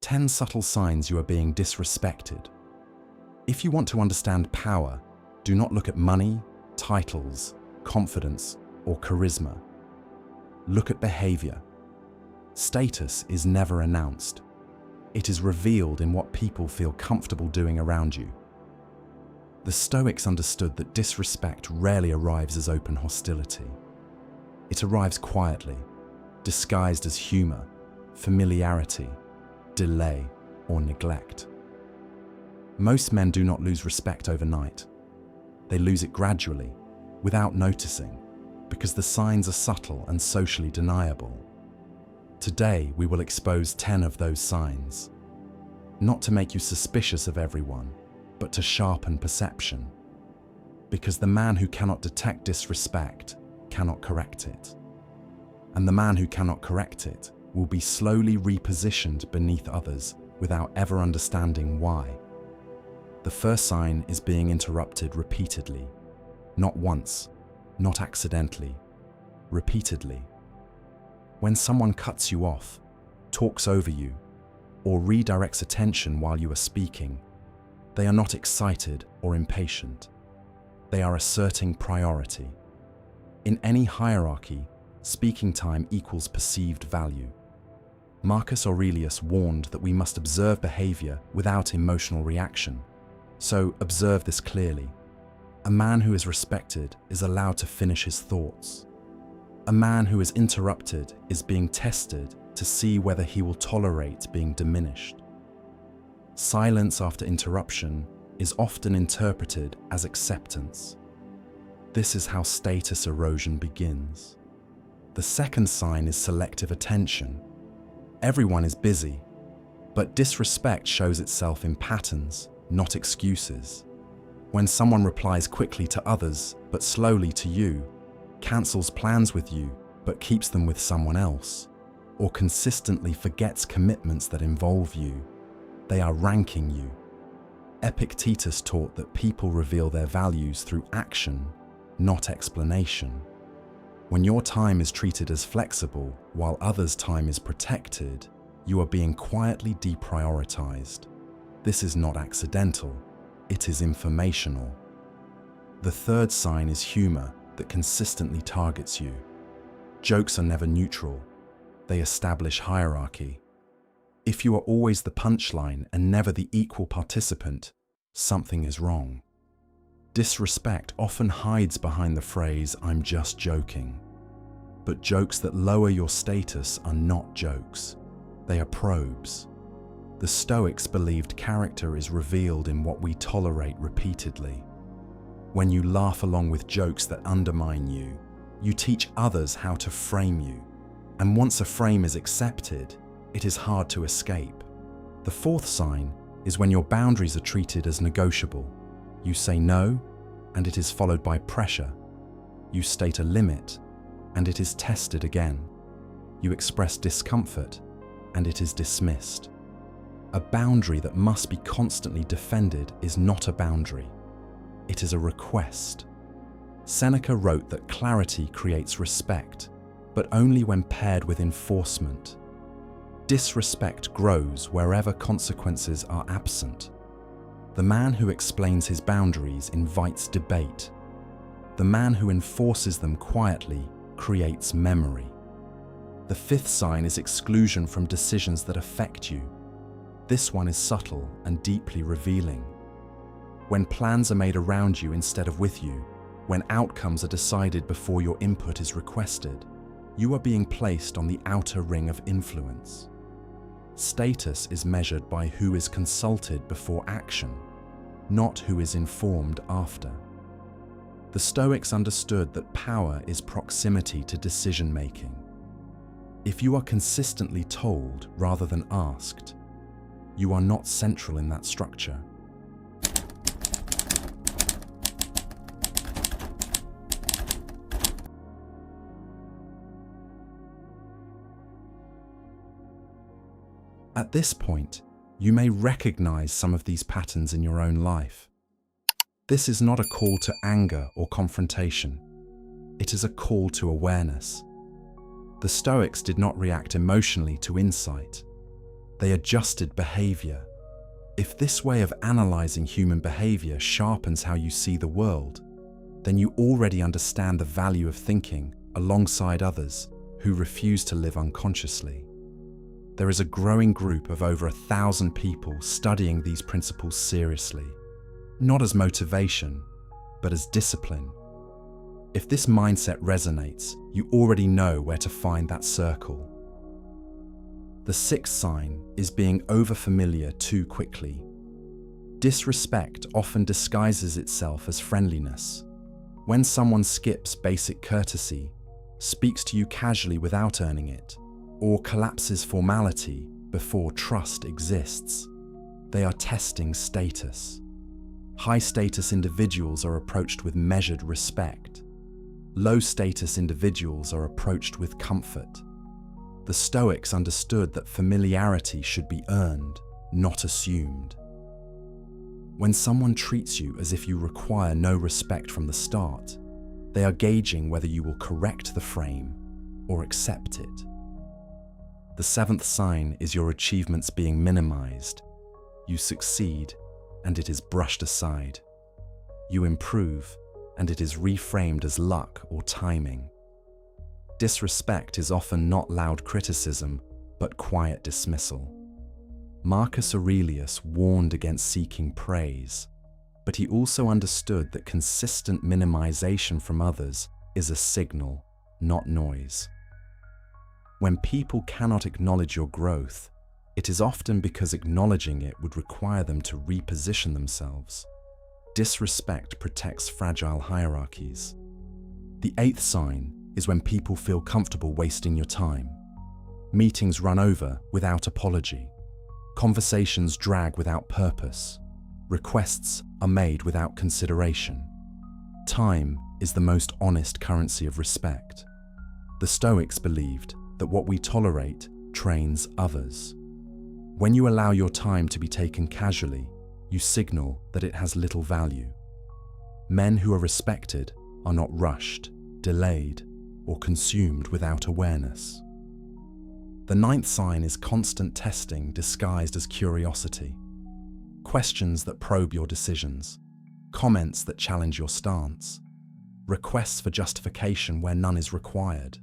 10 subtle signs you are being disrespected. If you want to understand power, do not look at money, titles, confidence, or charisma. Look at behaviour. Status is never announced. It is revealed in what people feel comfortable doing around you. The Stoics understood that disrespect rarely arrives as open hostility. It arrives quietly, disguised as humour, familiarity, delay, or neglect. Most men do not lose respect overnight. They lose it gradually, without noticing, because the signs are subtle and socially deniable. Today, we will expose 10 of those signs, not to make you suspicious of everyone, but to sharpen perception. Because the man who cannot detect disrespect cannot correct it. And the man who cannot correct it will be slowly repositioned beneath others without ever understanding why. The first sign is being interrupted repeatedly. Not once, not accidentally, repeatedly. When someone cuts you off, talks over you, or redirects attention while you are speaking, they are not excited or impatient. They are asserting priority. In any hierarchy, speaking time equals perceived value. Marcus Aurelius warned that we must observe behaviour without emotional reaction. So observe this clearly. A man who is respected is allowed to finish his thoughts. A man who is interrupted is being tested to see whether he will tolerate being diminished. Silence after interruption is often interpreted as acceptance. This is how status erosion begins. The second sign is selective attention. Everyone is busy, but disrespect shows itself in patterns, not excuses. When someone replies quickly to others, but slowly to you, cancels plans with you, but keeps them with someone else, or consistently forgets commitments that involve you, they are ranking you. Epictetus taught that people reveal their values through action, not explanation. When your time is treated as flexible while others' time is protected, you are being quietly deprioritized. This is not accidental, it is informational. The third sign is humor that consistently targets you. Jokes are never neutral, they establish hierarchy. If you are always the punchline and never the equal participant, something is wrong. Disrespect often hides behind the phrase, "I'm just joking." But jokes that lower your status are not jokes. They are probes. The Stoics believed character is revealed in what we tolerate repeatedly. When you laugh along with jokes that undermine you, you teach others how to frame you. And once a frame is accepted, it is hard to escape. The fourth sign is when your boundaries are treated as negotiable. You say no, and it is followed by pressure. You state a limit, and it is tested again. You express discomfort, and it is dismissed. A boundary that must be constantly defended is not a boundary. It is a request. Seneca wrote that clarity creates respect, but only when paired with enforcement. Disrespect grows wherever consequences are absent. The man who explains his boundaries invites debate. The man who enforces them quietly creates memory. The fifth sign is exclusion from decisions that affect you. This one is subtle and deeply revealing. When plans are made around you instead of with you, when outcomes are decided before your input is requested, you are being placed on the outer ring of influence. Status is measured by who is consulted before action, not who is informed after. The Stoics understood that power is proximity to decision-making. If you are consistently told rather than asked, you are not central in that structure. At this point, you may recognize some of these patterns in your own life. This is not a call to anger or confrontation. It is a call to awareness. The Stoics did not react emotionally to insight. They adjusted behaviour. If this way of analysing human behaviour sharpens how you see the world, then you already understand the value of thinking alongside others who refuse to live unconsciously. There is a growing group of over 1,000 people studying these principles seriously, not as motivation, but as discipline. If this mindset resonates, you already know where to find that circle. The sixth sign is being overfamiliar too quickly. Disrespect often disguises itself as friendliness. When someone skips basic courtesy, speaks to you casually without earning it, or collapses formality before trust exists, they are testing status. High-status individuals are approached with measured respect. Low-status individuals are approached with comfort. The Stoics understood that familiarity should be earned, not assumed. When someone treats you as if you require no respect from the start, they are gauging whether you will correct the frame or accept it. The seventh sign is your achievements being minimized. You succeed, and it is brushed aside. You improve, and it is reframed as luck or timing. Disrespect is often not loud criticism, but quiet dismissal. Marcus Aurelius warned against seeking praise, but he also understood that consistent minimization from others is a signal, not noise. When people cannot acknowledge your growth, it is often because acknowledging it would require them to reposition themselves. Disrespect protects fragile hierarchies. The eighth sign is when people feel comfortable wasting your time. Meetings run over without apology. Conversations drag without purpose. Requests are made without consideration. Time is the most honest currency of respect. The Stoics believed that what we tolerate trains others. When you allow your time to be taken casually, you signal that it has little value. Men who are respected are not rushed, delayed, or consumed without awareness. The ninth sign is constant testing disguised as curiosity. Questions that probe your decisions, comments that challenge your stance, requests for justification where none is required.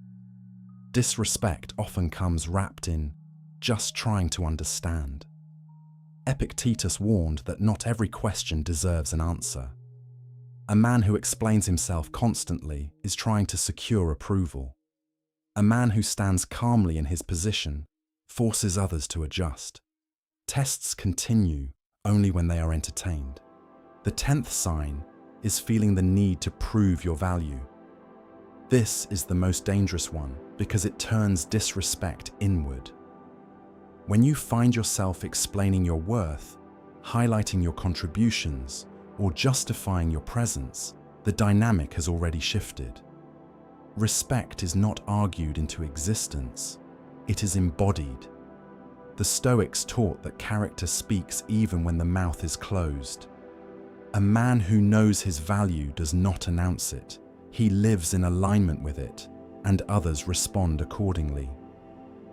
Disrespect often comes wrapped in just trying to understand. Epictetus warned that not every question deserves an answer. A man who explains himself constantly is trying to secure approval. A man who stands calmly in his position forces others to adjust. Tests continue only when they are entertained. The 10th sign is feeling the need to prove your value. This is the most dangerous one because it turns disrespect inward. When you find yourself explaining your worth, highlighting your contributions, or justifying your presence, the dynamic has already shifted. Respect is not argued into existence, it is embodied. The Stoics taught that character speaks even when the mouth is closed. A man who knows his value does not announce it. He lives in alignment with it, and others respond accordingly.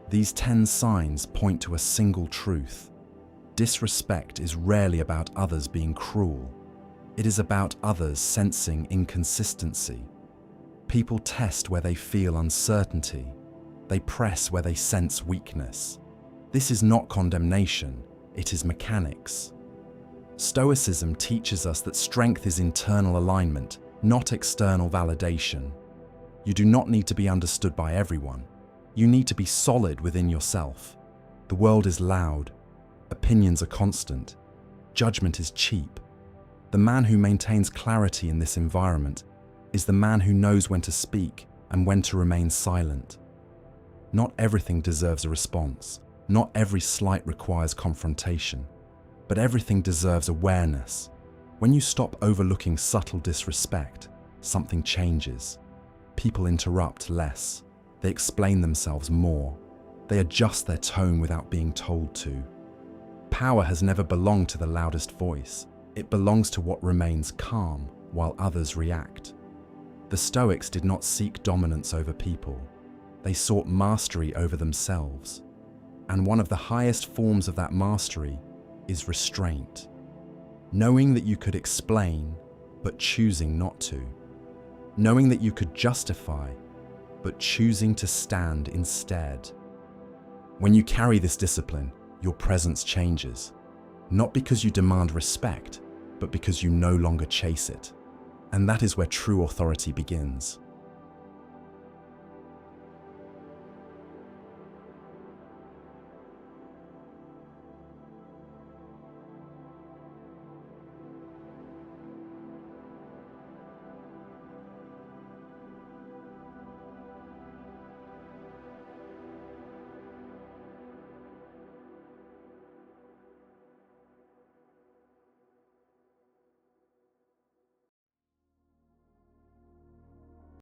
These 10 signs point to a single truth. Disrespect is rarely about others being cruel. It is about others sensing inconsistency. People test where they feel uncertainty. They press where they sense weakness. This is not condemnation, it is mechanics. Stoicism teaches us that strength is internal alignment, not external validation. You do not need to be understood by everyone. You need to be solid within yourself. The world is loud. Opinions are constant. Judgment is cheap. The man who maintains clarity in this environment is the man who knows when to speak and when to remain silent. Not everything deserves a response. Not every slight requires confrontation. But everything deserves awareness. When you stop overlooking subtle disrespect, something changes. People interrupt less. They explain themselves more. They adjust their tone without being told to. Power has never belonged to the loudest voice. It belongs to what remains calm while others react. The Stoics did not seek dominance over people. They sought mastery over themselves. And one of the highest forms of that mastery is restraint. Knowing that you could explain, but choosing not to. Knowing that you could justify, but choosing to stand instead. When you carry this discipline, your presence changes. Not because you demand respect, but because you no longer chase it. And that is where true authority begins.